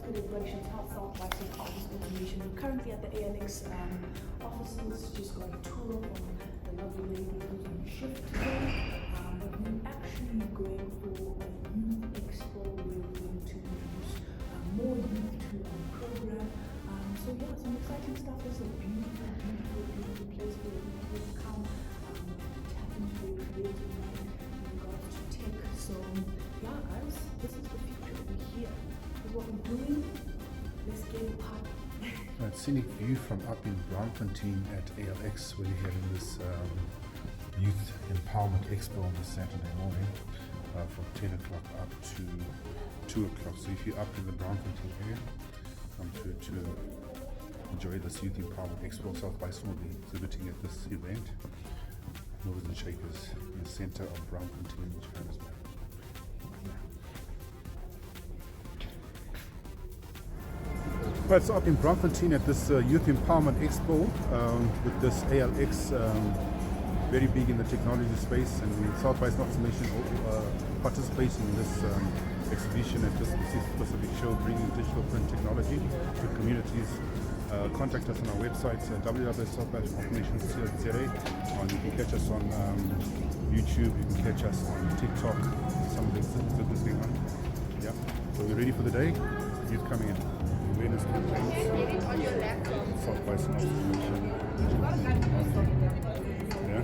celebrations held South by Southwest Automation. We're currently at the ALX offices, just got a tour from the lovely lady who's on shift today. But we're actually going for a youth expo where we're going to introduce more youth to our program. So yeah, some exciting stuff. It's a beautiful, beautiful, beautiful place where people will come tap into their creative mind in regards to tech. So yeah, guys, this is the future. We're here. This is what we're doing. Let's get it popping. Right, scenic view from up in Braamfontein at ALX, where we're having this Youth Empowerment Expo on this Saturday morning from 10 o'clock up to 2 o'clock. So if you're up in the Braamfontein area, come to enjoy this Youth Empowerment Expo. South by South will be exhibiting at this event. Movers and Shakers in the center of Braamfontein, Johannesburg. Right, so up in Braamfontein at this Youth Empowerment Expo with this ALX, very big in the technology space, and South by South Nation participating in this exhibition at this specific show, bringing digital print technology to communities. Contact us on our website, www.southbysnation.co.za, and you can catch us on YouTube, you can catch us on TikTok, some of the exhibits going on. Yeah, so we're ready for the day. Youth coming in. Awareness campaigns, South by South Nation. Yeah.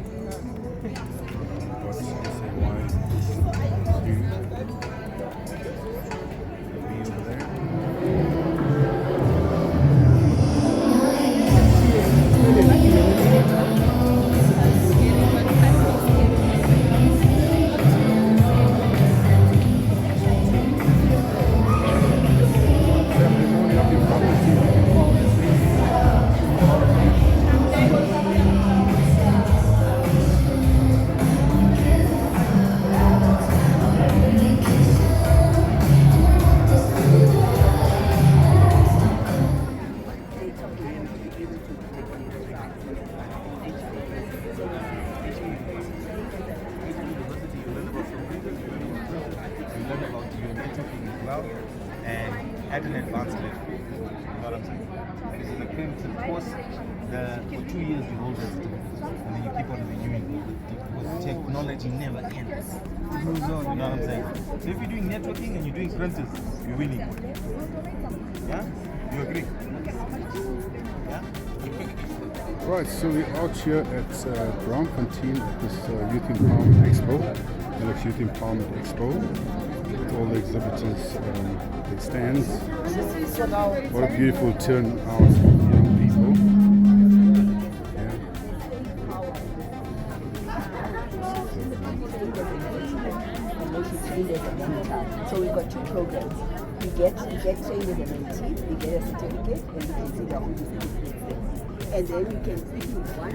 What's to say why? Be over there. And at an advanced level. You know what I'm saying? This is a cumulative course. For 2 years you hold it, and then you keep on renewing because technology never ends. It moves on, you know what I'm saying? So if you're doing networking and you're doing printers, you're winning. Yeah? You agree? Yeah? Right, so we're out here at Braamfontein at this Youth Empowerment Expo, Alex Youth Empowerment Expo. All the exhibitors, the stands. What a beautiful turnout of young people. Yeah. So we've got two programs. We get trained as an MT, we get a certificate, and we can see the whole certificate. And then we can, if you want,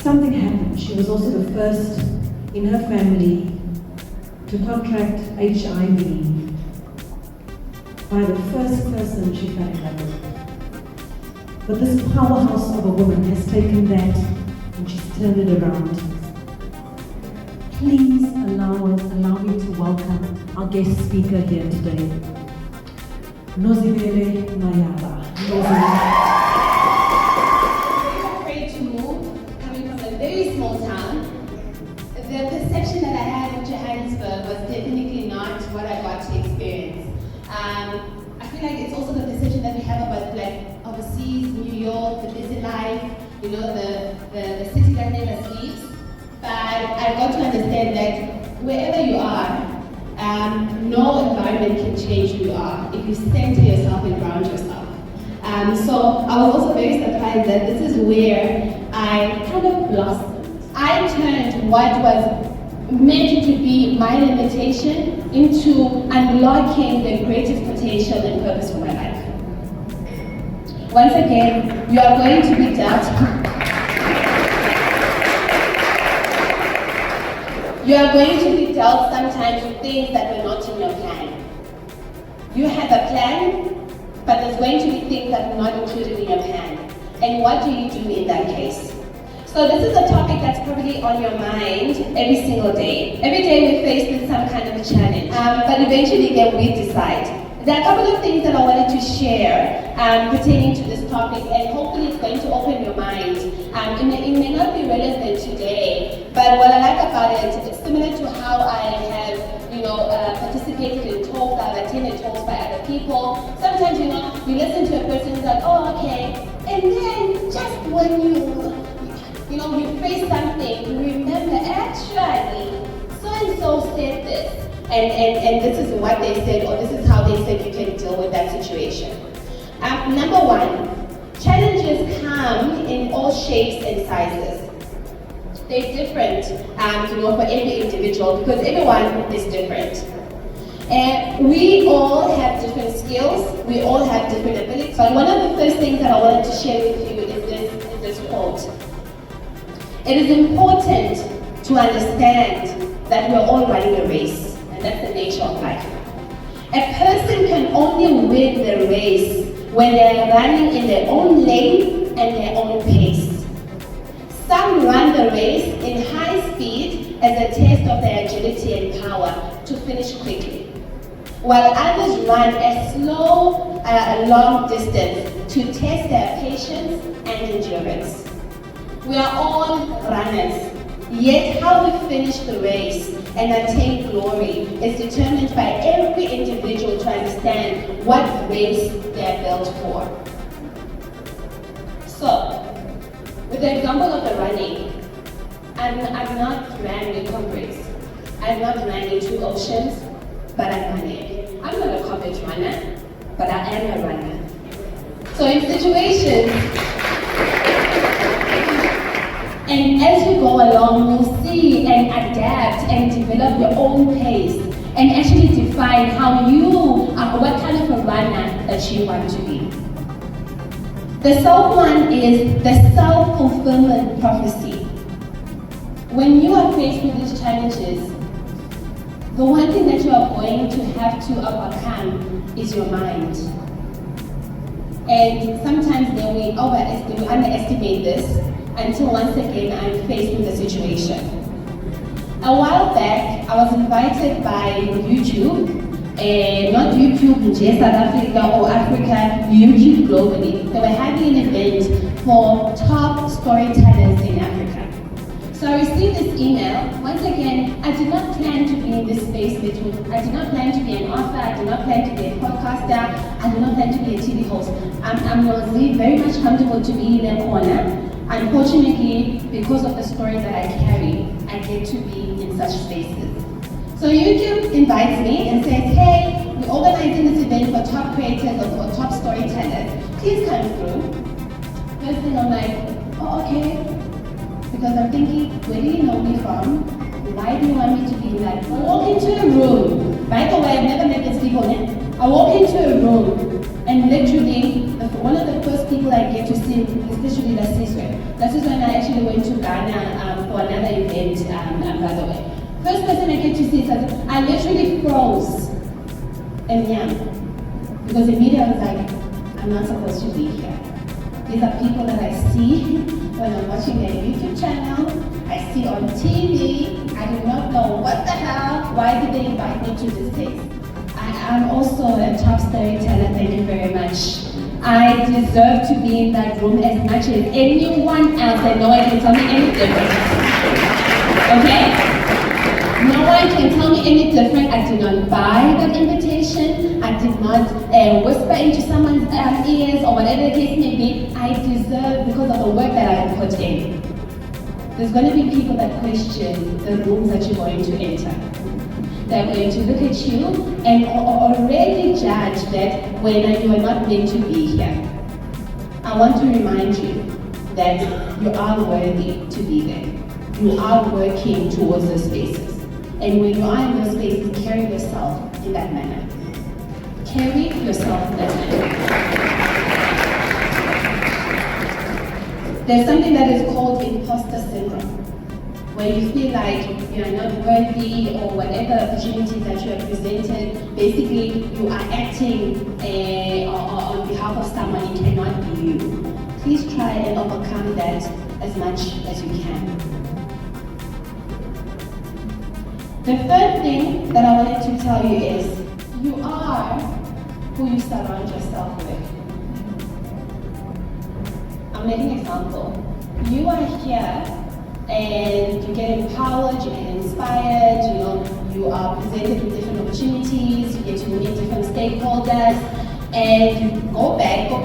something happened. She was also the first in her family to contract HIV by the first person she fell in love with. But this powerhouse of a woman has taken that and she's turned it around. Please allow me to welcome our guest speaker here today, Nozibele Mayaba. Very small town. The perception that I had of Johannesburg was definitely not what I got to experience. I feel like it's also the perception that we have about like overseas, New York, the busy life, you know, the city that never sleeps. But I got to understand that wherever you are, no environment can change who you are if you center yourself and ground yourself. So I was also very surprised that this is where I kind of blossomed. I turned what was meant to be my limitation into unlocking the greatest potential and purpose for my life. Once again, you are going to be dealt. You are going to be dealt sometimes with things that were not in your plan. You had a plan, but there's going to be things that were not included in your plan. And what do you do in that case? So this is a topic that's probably on your mind every single day. Every day we're faced with some kind of a challenge, but eventually again we decide. There are a couple of things that I wanted to share pertaining to this topic, and hopefully it's going to open your mind. It may not be relevant today, but what I like about it, it's similar to how I have, participated in talks, I've attended talks by other people. Sometimes, you listen to a person who's like, oh, okay, and then just when you face something, you remember, actually, so-and-so said this. And this is what they said, or this is how they said you can deal with that situation. Number one, challenges come in all shapes and sizes. They're different, for every individual, because everyone is different. And we all have different skills, we all have different abilities. But one of the first things that I wanted to share with you is this quote. It is important to understand that we're all running a race. That's the nature of life. A person can only win the race when they're running in their own lane and their own pace. Some run the race in high speed as a test of their agility and power to finish quickly, while others run a slow, long distance to test their patience and endurance. We are all runners. Yet how we finish the race and attain glory is determined by every individual to understand what race they are built for. So, with the example of the running, I've not ran with comrades. I've not ran in two oceans, but I've run it. I'm not a college runner, but I am a runner. So in situations, and as you go along, you'll see and adapt and develop your own pace and actually define how what kind of a runner that you want to be. The self one is the self-fulfillment prophecy. When you are faced with these challenges, the one thing that you are going to have to overcome is your mind. And sometimes then we underestimate this until once again I'm faced with the situation. A while back, I was invited by YouTube, not YouTube in South Africa or Africa, YouTube globally. They were having an event for top storytellers in Africa. So I received this email. Once again, I did not plan to be in this space I did not plan to be an author, I did not plan to be a podcaster, I did not plan to be a TV host. I'm very much comfortable to be in a corner. Unfortunately, because of the story that I carry, I get to be in such spaces. So YouTube invites me and says, hey, we're organizing this event for top creators or for top storytellers. Please come through. First thing I'm like, oh, okay. Because I'm thinking, where do you know me from? Why do you want me to be in that? I walk into a room. By the way, I've never met these people. I walk into a room and literally, one of the first people I get to see is literally Lasizwe. That is when I actually went to Ghana for another event, by the way. First person I get to see is I literally froze and because immediately I was like, I'm not supposed to be here. These are people that I see when I'm watching their YouTube channel, I see on TV. I do not know what the hell, why did they invite me to this place? I'm also a top storyteller, thank you very much. I deserve to be in that room as much as anyone else, and no one can tell me any different. Okay? No one can tell me any different. I did not buy that invitation. I did not whisper into someone's ears or whatever the case may be. I deserve because of the work that I have put in. There's going to be people that question the rooms that you're going to enter. They're going to look at you and already judge that when you are not meant to be here. I want to remind you that you are worthy to be there. You are working towards those spaces. And when you are in those spaces, carry yourself in that manner. Carry yourself in that manner. there's something that is called imposter syndrome, where you feel like you are not worthy or whatever opportunity that you are presented. Basically, you are acting on behalf of someone. It cannot be you. Please try and overcome that as much as you can. The third thing that I wanted to tell you is, you are who you surround yourself with. I'm making an example. You are here and you get empowered, you get inspired, you are presented with different opportunities, you get to meet different stakeholders, and you go back, and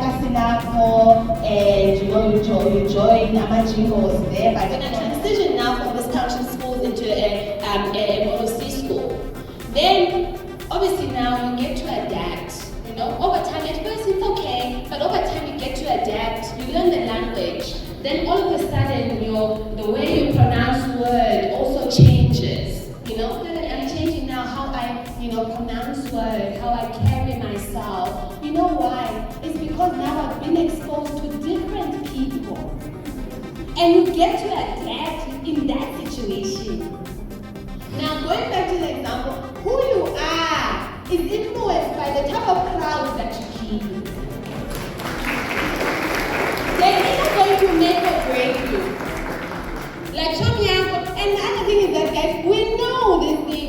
you join Amajingos there, but you're going to transition now from this country school into a MOC school. Then, obviously now you get to adapt. Over time, at first it's okay, but over time you get to adapt, you learn the language. Then all of a sudden, the way you pronounce word also changes. I'm changing now how I, pronounce word, how I carry myself. You know why? It's because now I've been exposed to different people. And you get to adapt in that situation. Now, going back to the example, who you are is influenced by the type of crowd that you keep. They're either going to make or break you. Like show me out. And the other thing is that, guys, we know this thing.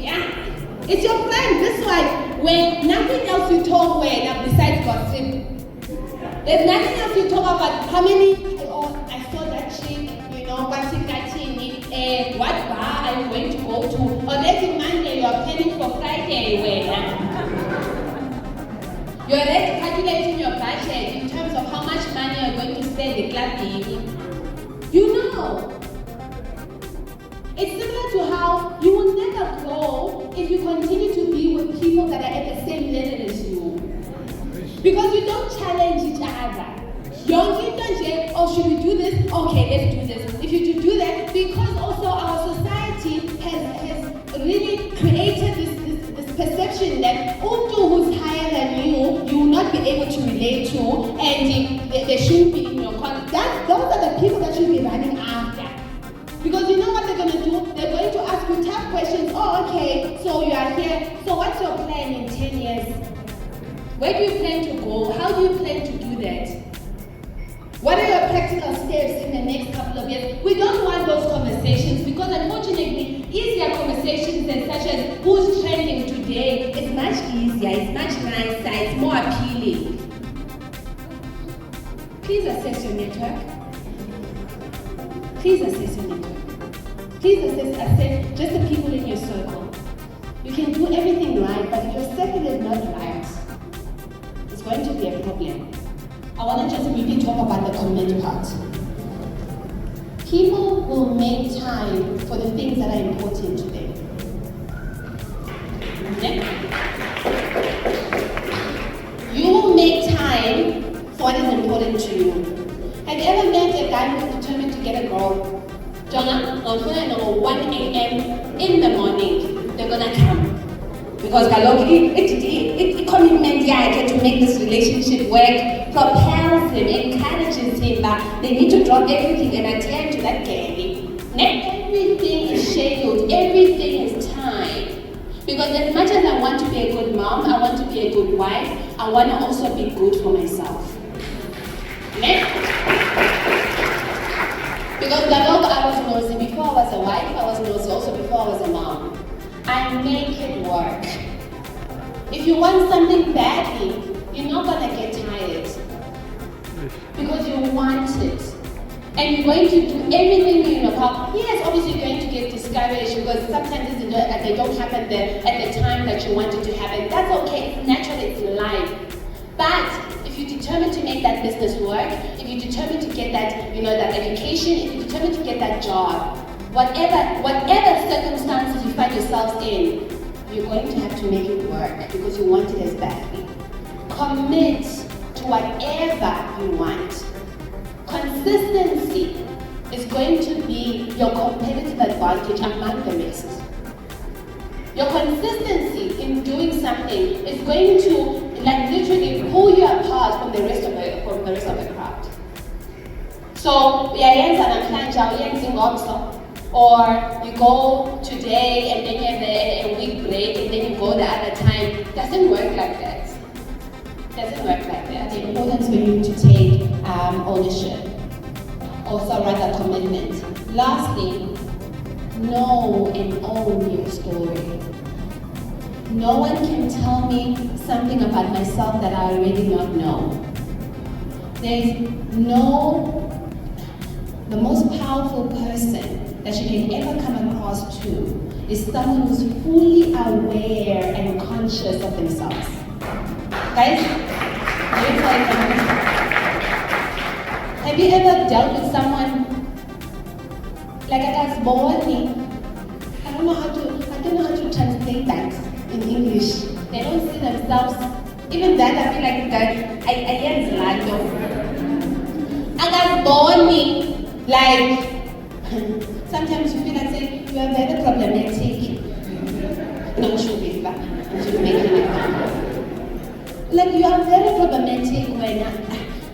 It's your friend. This one, when nothing else you talk besides gossip. There's nothing else you talk about. How many? I saw that chick. What bar are you going to go to? Already Monday, you are planning for Friday. You're already calculating your budget in terms of how much money you're going to spend the club baby. It's similar to how you will never grow if you continue to be with people that are at the same level as you. Because you don't challenge each other. Should we do this? Okay, let's do this. If you do that, because also our society has really created this perception that Untu who's higher than you will not be able to relate to, and they shouldn't be in your contact. Those are the people that should be running after. Because you know what they're going to do? They're going to ask you tough questions. Oh, okay, so you are here. So what's your plan in 10 years? Where do you plan to go? How do you plan to do that? What are your practical steps in the next couple of years? We don't want those conversations because unfortunately, easier conversations and such as who's trending today is much easier, it's much nicer, it's more appealing. Please assess your network. Please assess your network. Please assess just the people in your circle. You can do everything right, but if your circle is not right, it's going to be a problem. I want to just really talk about the commit part. People will make time for the things that are important to them. Okay? You will make time for what is important to you. Have you ever met a guy who's determined to get a girl? Jonah, on 1 a.m. in the morning, they're gonna come. Because it's commitment to make this relationship work, propels him, encourages him, but they need to drop everything and attend to that girl. Everything is scheduled, everything is time. Because as much as I want to be a good mom, I want to be a good wife, I want to also be good for myself. Because I was nosy before I was a wife, I was nosy also before I was a mom. I make it work. If you want something badly, you're not gonna get tired. Because you want it. And you're going to do everything in your power. Yes, obviously you're going to get discouraged because sometimes they don't happen at the time that you want it to happen. That's okay, it's natural, it's life. But if you're determined to make that business work, if you're determined to get that, that education, if you're determined to get that job, whatever circumstances you find yourselves in, you're going to have to make it work because you want it as badly. Commit to whatever you want. Consistency is going to be your competitive advantage among the rest. Your consistency in doing something is going to literally pull you apart from the rest of the crowd. So So uyayenza namhlanje awuyenzi ngomso, or you go today and then you have a week break and then you go the other time. Doesn't work like that. Doesn't work like that. It's important for you to take ownership, also rather commitment. Lastly, know and own your story. No one can tell me something about myself that I already not know. There's the most powerful person that you can ever come across to is someone who's fully aware and conscious of themselves. Guys, let me tell you something. Have you ever dealt with someone like a guy's born? I don't know how to translate that in English. They don't see themselves. Even that, I feel like that I am Zlando. I got born like sometimes you feel like saying you are very problematic. No, it should be fun. It should make it like you are very problematic when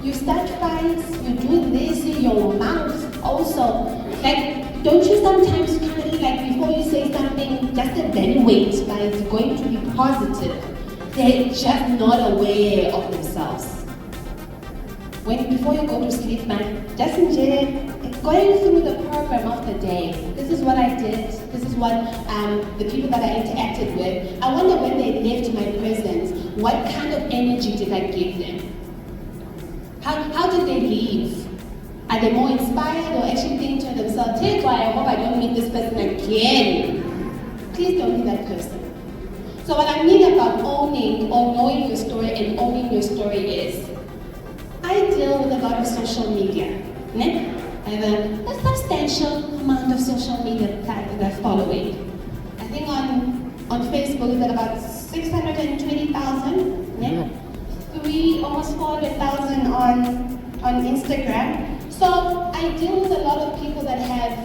you start fights, you do this, your mouth also. Like, don't you sometimes kind of feel like before you say something, just evaluate, but it's going to be positive. They're just not aware of themselves. Before you go to sleep, man, just enjoy going through the program of the day. This is what I did. This is what the people that I interacted with. I wonder when they left my presence, what kind of energy did I give them? How did they leave? Are they more inspired or actually thinking to themselves, hey, why I hope I don't meet this person again? Please don't be that person. So what I mean about owning or knowing your story and owning your story is, I deal with a lot of social media. Ne? I have a substantial amount of social media that following. I think on Facebook it's at about 620,000. Ne? Almost 400,000 on Instagram. So I deal with a lot of people that have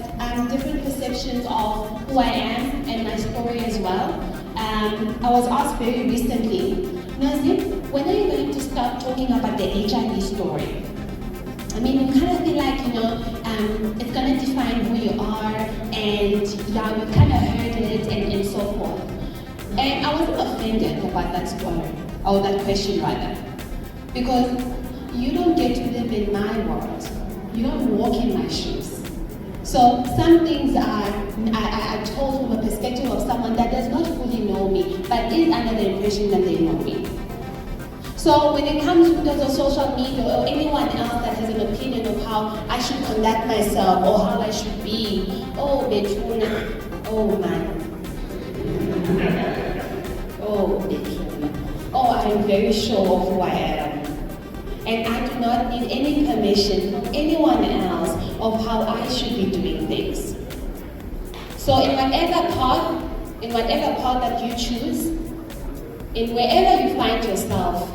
different perceptions of who I am and my story as well. I was asked very recently, Nozib, when are you going to start talking about the HIV story? I mean, you kind of feel like, it's going to define who you are, and yeah, we kind of heard it and so forth. And I wasn't offended about that story, or that question rather, because you don't get to live in my world. You don't walk in my shoes. So some things are told from a perspective of someone that does not fully know me, but is under the impression that they know me. So when it comes to the social media or anyone else that has an opinion of how I should conduct myself or how I should be, oh, Betuna, oh man. Oh, Betuna. Oh, I am very sure of who I am. And I do not need any permission from anyone else of how I should be doing things. So in whatever path that you choose, in wherever you find yourself,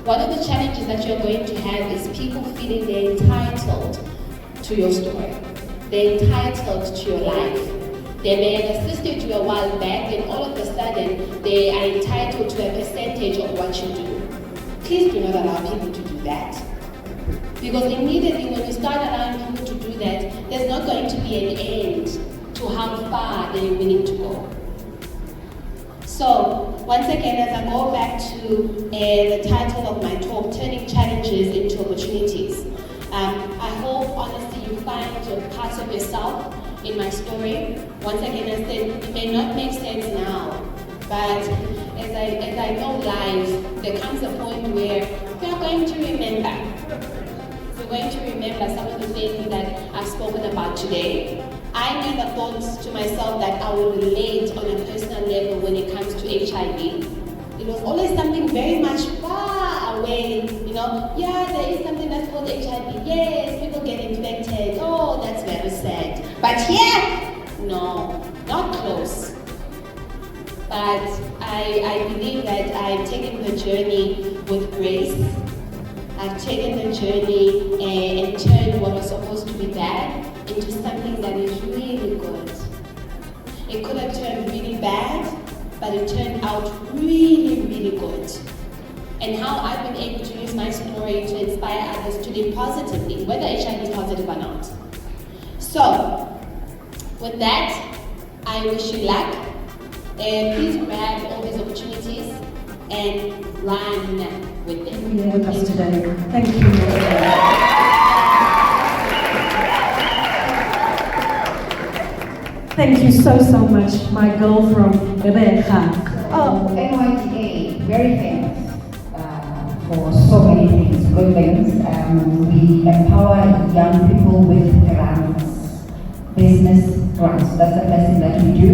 one of the challenges that you're going to have is people feeling they're entitled to your story. They're entitled to your life. They may have assisted you a while back, and all of a sudden, they are entitled to a percentage of what you do. Please do not allow people to do that. Because immediately when you start allowing people to do that, there's not going to be an end to how far they're willing to go. So, once again, as I go back to the title of my talk, Turning Challenges into Opportunities, I hope, honestly, you find parts of yourself in my story. Once again, I said, it may not make sense now, but as I know life, there comes a point where you're going to remember. You're going to remember some of the things that I've spoken about today. I never thought to myself that I would relate on a personal level when it comes to HIV. It was always something very much far away, yeah, there is something that's called HIV. Yes, people get infected. Oh, that's very sad. But here, no, not close. But I believe that I've taken the journey with grace. I've taken the journey and turned what was supposed to be bad into something that is really good. It could have turned really bad, but it turned out really, really good. and how I've been able to use my story to inspire others to live positively, whether HIV is positive or not. So, with that, I wish you luck. Please grab all these opportunities and run with them. Being with us today. Thank you. Thank you so much, my girl from Rebecca. Oh, NYDA, very famous for so many things, good things. We empower young people with grants, business grants. That's the first thing that we do.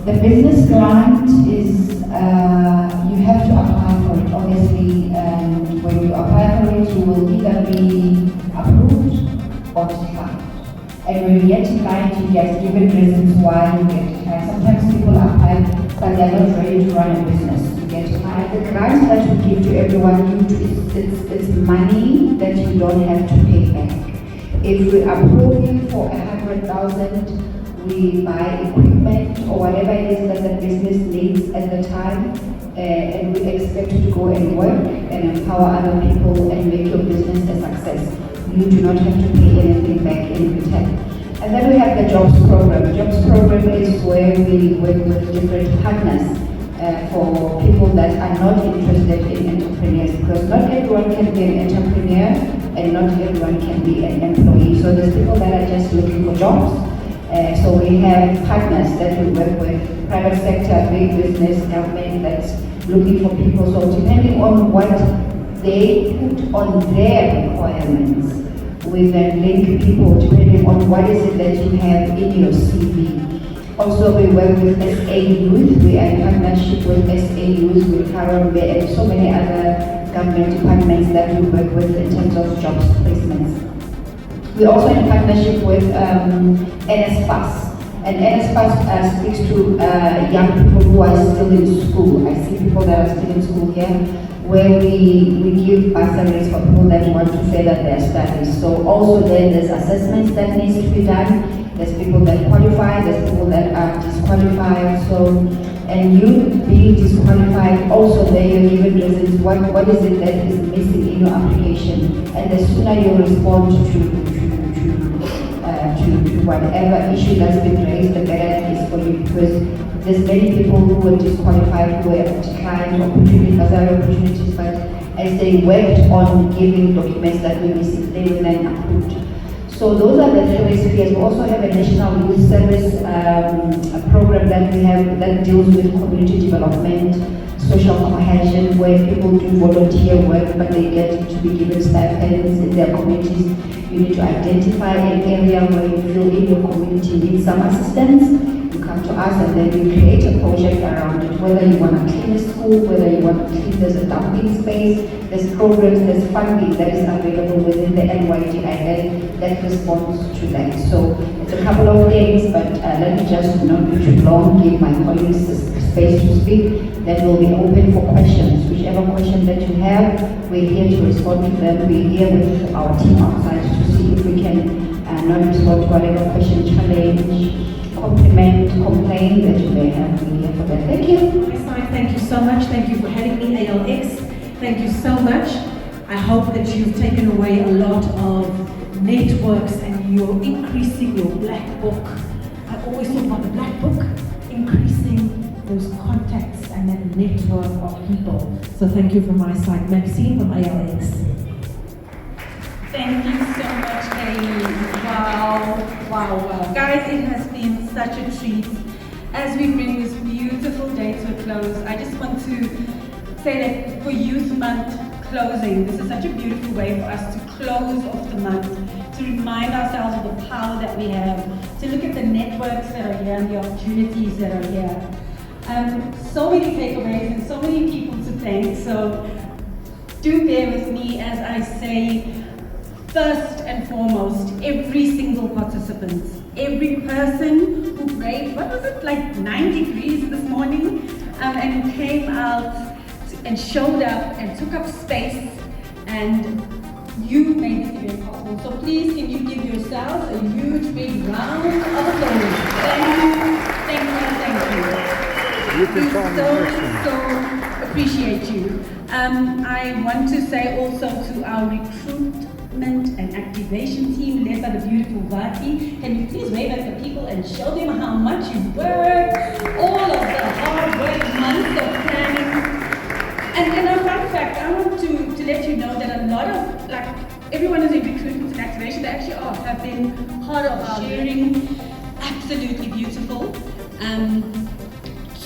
The business grant is, you have to apply for it, obviously, and when you apply for it, you will either be approved or declined. And when you get declined, you get given reasons why you get declined. Sometimes people apply, but they're not ready to run a business. You get declined. The grant that we give to everyone, it's money that you don't have to pay back. If we approve you for 100,000, we buy equipment or whatever it is that the business needs at the time, and we expect you to go and work and empower other people and make your business a success. You do not have to pay anything back in return. And then we have the jobs program. The jobs program is where we work with different partners for people that are not interested in entrepreneurs, because not everyone can be an entrepreneur and not everyone can be an employee. So there's people that are just looking for jobs. So we have partners that we work with, private sector, big business, government that's looking for people. So depending on what they put on their requirements, we then link people depending on what is it that you have in your CV. Also, we work with SA Youth. We are in partnership with SA Youth, with Karambe, and so many other government departments that we work with in terms of jobs placements. We're also in partnership with NSPAS. And NSPAS speaks to young people who are still in school. I see people that are still in school here, where we give bursaries for people that want to further their studies. So also there's assessments that needs to be done. There's people that qualify, there's people that are disqualified. So, and you being disqualified, also there you're given reasons, what is it that is missing in your application. And the sooner you respond to whatever issue that's been raised, the better it is for you, because there's many people who were disqualified, who were declined opportunities, but as they worked on giving documents that were missing, they were then approved. So those are the three spheres. We also have a national youth service program that we have that deals with community development, social cohesion, where people do volunteer work, but they get to be given stipends in their communities. You need to identify an area where you feel in your community needs some assistance. You come to us and then we create a project around it, whether you want to clean a school, whether you want to clean, there's a dumping space, there's programs, there's funding that is available within the NYDA that responds to that. So it's a couple of things, but let me just not be too long, give my colleagues space to speak. Then we'll be open for questions. Whichever question that you have, we're here to respond to them. We're here with our team outside to see if we can not respond to whatever question, challenge, compliment, complain that you may have. We're here for that. Thank you. Thank you so much. Thank you for having me, ALX. Thank you so much. I hope that you've taken away a lot of networks and you're increasing your black book. I always talk about the black book, increasing those contacts and that network of people. So thank you from my side. Maxine from ALX. Thank you so much, Kaylee. Wow. Guys, it has been such a treat. As we bring this beautiful day to a close, I just want to say that for Youth Month closing, this is such a beautiful way for us to close off the month, to remind ourselves of the power that we have, to look at the networks that are here and the opportunities that are here. So many takeaways and so many people to thank, so do bear with me as I say, first and foremost, every single participant, every person who braved, what was it, like 9 degrees this morning, and who came out and showed up and took up space, and you made this event possible. So please, can you give yourselves a huge big round of applause. Thank you. You can We so Appreciate you. I want to say also to our recruitment and activation team led by the beautiful Vati, can you please wave at the people and show them how much you work, all of the hard work, months of planning. And a fun fact, I want to let you know that a lot of, like, everyone is in recruitment and activation, they actually have been part of our sharing. Absolutely beautiful.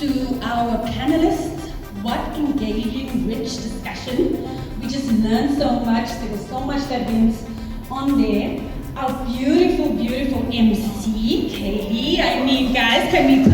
To our panelists, what engaging, rich discussion. We just learned so much. There was so much that went on there. Our beautiful, beautiful MC, Kaylee. I mean, guys, can we